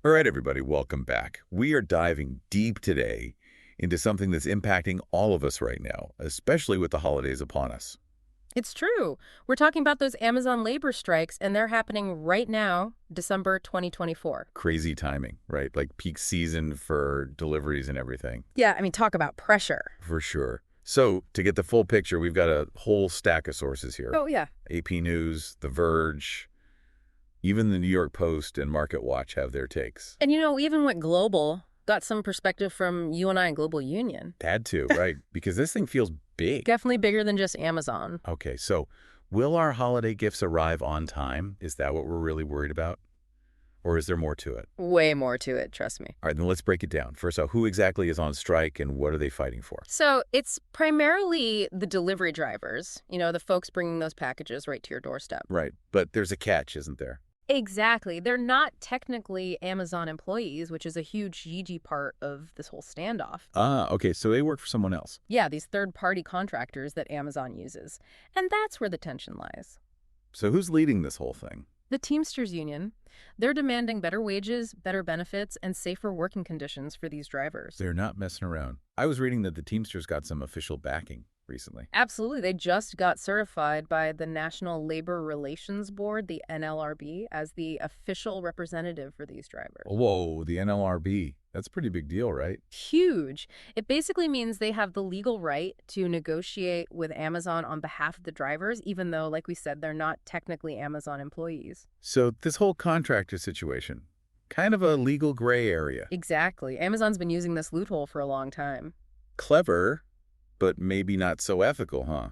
All right, everybody, welcome back. We are diving deep today into something that's impacting all of us right now, especially with the holidays upon us. It's true. We're talking about those Amazon labor strikes, and they're happening right now, December 2024. Crazy timing, right? Like peak season for deliveries and everything. Yeah, I mean, talk about pressure. For sure. So, to get the full picture, we've got a whole stack of sources here. Oh, yeah. AP News, The Verge, even the New York Post and Market Watch have their takes. And even went global, got some perspective from you and I in Global Union. Had to, right? Because this thing feels big. Definitely bigger than just Amazon. Okay, so will our holiday gifts arrive on time? Is that what we're really worried about? Or is there more to it? Way more to it, trust me. All right, then let's break it down. First off, who exactly is on strike and what are they fighting for? So it's primarily the delivery drivers, the folks bringing those packages right to your doorstep. Right, but there's a catch, isn't there? Exactly. They're not technically Amazon employees, which is a huge Gigi part of this whole standoff. Ah, okay, so they work for someone else. Yeah, these third-party contractors that Amazon uses. And that's where the tension lies. So who's leading this whole thing? The Teamsters Union. They're demanding better wages, better benefits, and safer working conditions for these drivers. They're not messing around. I was reading that the Teamsters got some official backing recently. Absolutely. They just got certified by the National Labor Relations Board, the NLRB, as the official representative for these drivers. Whoa, the NLRB. That's a pretty big deal, right? Huge. It basically means they have the legal right to negotiate with Amazon on behalf of the drivers, even though, like we said, they're not technically Amazon employees. So this whole contractor situation, kind of a legal gray area. Exactly. Amazon's been using this loophole for a long time. Clever, but maybe not so ethical, huh?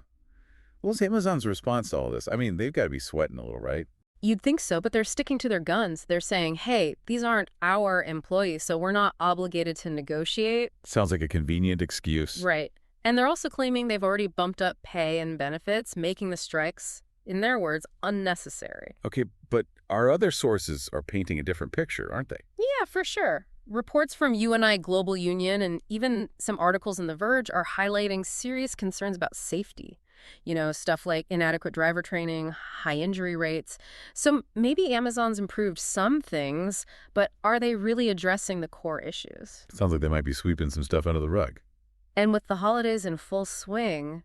What's Amazon's response to all this? I mean, they've got to be sweating a little, right? You'd think so, but they're sticking to their guns. They're saying, hey, these aren't our employees, so we're not obligated to negotiate. Sounds like a convenient excuse. Right. And they're also claiming they've already bumped up pay and benefits, making the strikes, in their words, unnecessary. Okay, but our other sources are painting a different picture, aren't they? Yeah, for sure. Reports from you and I Global Union and even some articles in The Verge are highlighting serious concerns about safety. Stuff like inadequate driver training, high injury rates. So maybe Amazon's improved some things, but are they really addressing the core issues? Sounds like they might be sweeping some stuff under the rug. And with the holidays in full swing,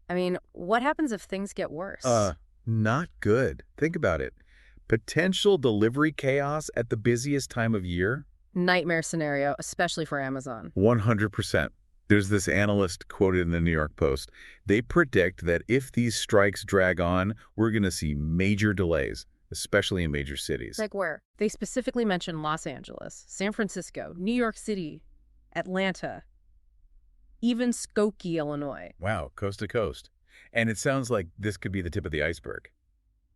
I mean, what happens if things get worse? Not good. Think about it. Potential delivery chaos at the busiest time of year? Nightmare scenario, especially for Amazon. 100%. There's this analyst quoted in the New York Post. They predict that if these strikes drag on, we're going to see major delays, especially in major cities. Like where? They specifically mentioned Los Angeles, San Francisco, New York City, Atlanta, even Skokie, Illinois. Wow, coast to coast. And it sounds like this could be the tip of the iceberg.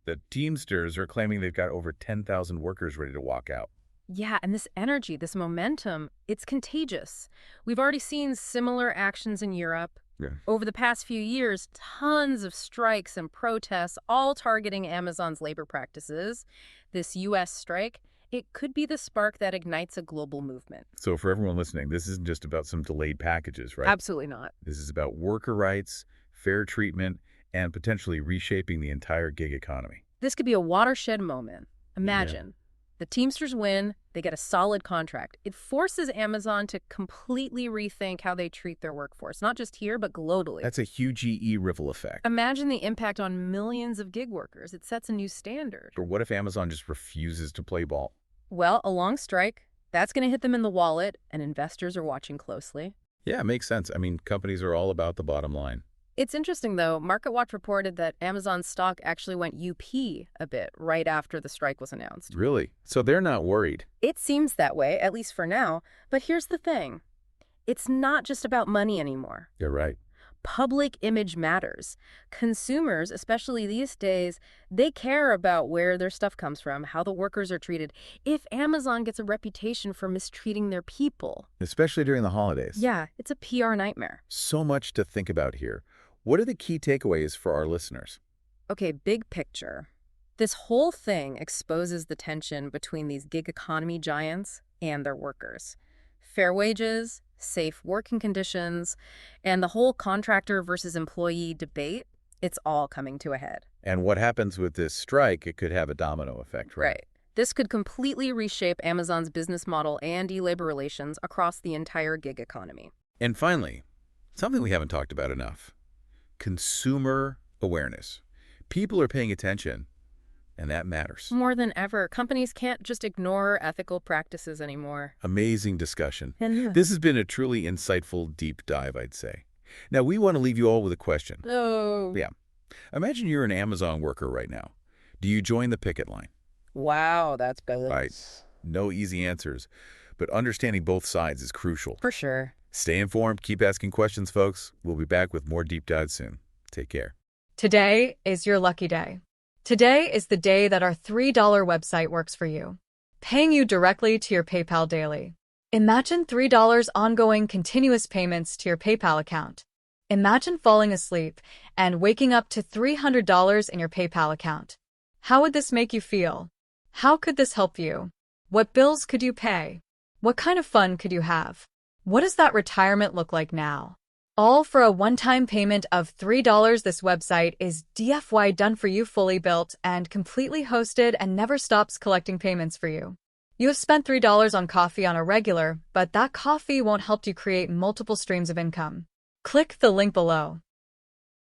The Teamsters are claiming they've got over 10,000 workers ready to walk out. Yeah, and this energy, this momentum, it's contagious. We've already seen similar actions in Europe. Yeah. Over the past few years, tons of strikes and protests, all targeting Amazon's labor practices. This U.S. strike, it could be the spark that ignites a global movement. So for everyone listening, this isn't just about some delayed packages, right? Absolutely not. This is about worker rights, fair treatment, and potentially reshaping the entire gig economy. This could be a watershed moment. Imagine. The Teamsters win, they get a solid contract. It forces Amazon to completely rethink how they treat their workforce, not just here, but globally. That's a huge GE ripple effect. Imagine the impact on millions of gig workers. It sets a new standard. Or what if Amazon just refuses to play ball? Well, a long strike, that's going to hit them in the wallet, and investors are watching closely. Yeah, it makes sense. I mean, companies are all about the bottom line. It's interesting, though. MarketWatch reported that Amazon's stock actually went UP a bit right after the strike was announced. Really? So they're not worried. It seems that way, at least for now. But here's the thing. It's not just about money anymore. You're right. Public image matters. Consumers, especially these days, they care about where their stuff comes from, how the workers are treated. If Amazon gets a reputation for mistreating their people. Especially during the holidays. Yeah, it's a PR nightmare. So much to think about here. What are the key takeaways for our listeners? Okay, big picture. This whole thing exposes the tension between these gig economy giants and their workers. Fair wages, safe working conditions, and the whole contractor versus employee debate, it's all coming to a head. And what happens with this strike, it could have a domino effect, right? Right. This could completely reshape Amazon's business model and e-labor relations across the entire gig economy. And finally, something we haven't talked about enough, consumer awareness. People are paying attention, and that matters. More than ever, companies can't just ignore ethical practices anymore. Amazing discussion. And This has been a truly insightful deep dive, I'd say. Now, we want to leave you all with a question. oh, Yeah. Imagine you're an Amazon worker right now. Do you join the picket line? wow, that's good. Right. No easy answers, but understanding both sides is crucial. For sure. Stay informed, keep asking questions, folks. We'll be back with more deep dives soon. Take care. Today is your lucky day. Today is the day that our $3 website works for you, paying you directly to your PayPal daily. Imagine $3 ongoing continuous payments to your PayPal account. Imagine falling asleep and waking up to $300 in your PayPal account. How would this make you feel? How could this help you? What bills could you pay? What kind of fun could you have? What does that retirement look like now? All for a one-time payment of $3. This website is DFY done for you, fully built and completely hosted, and never stops collecting payments for you. You have spent $3 on coffee on a regular, but that coffee won't help you create multiple streams of income. Click the link below.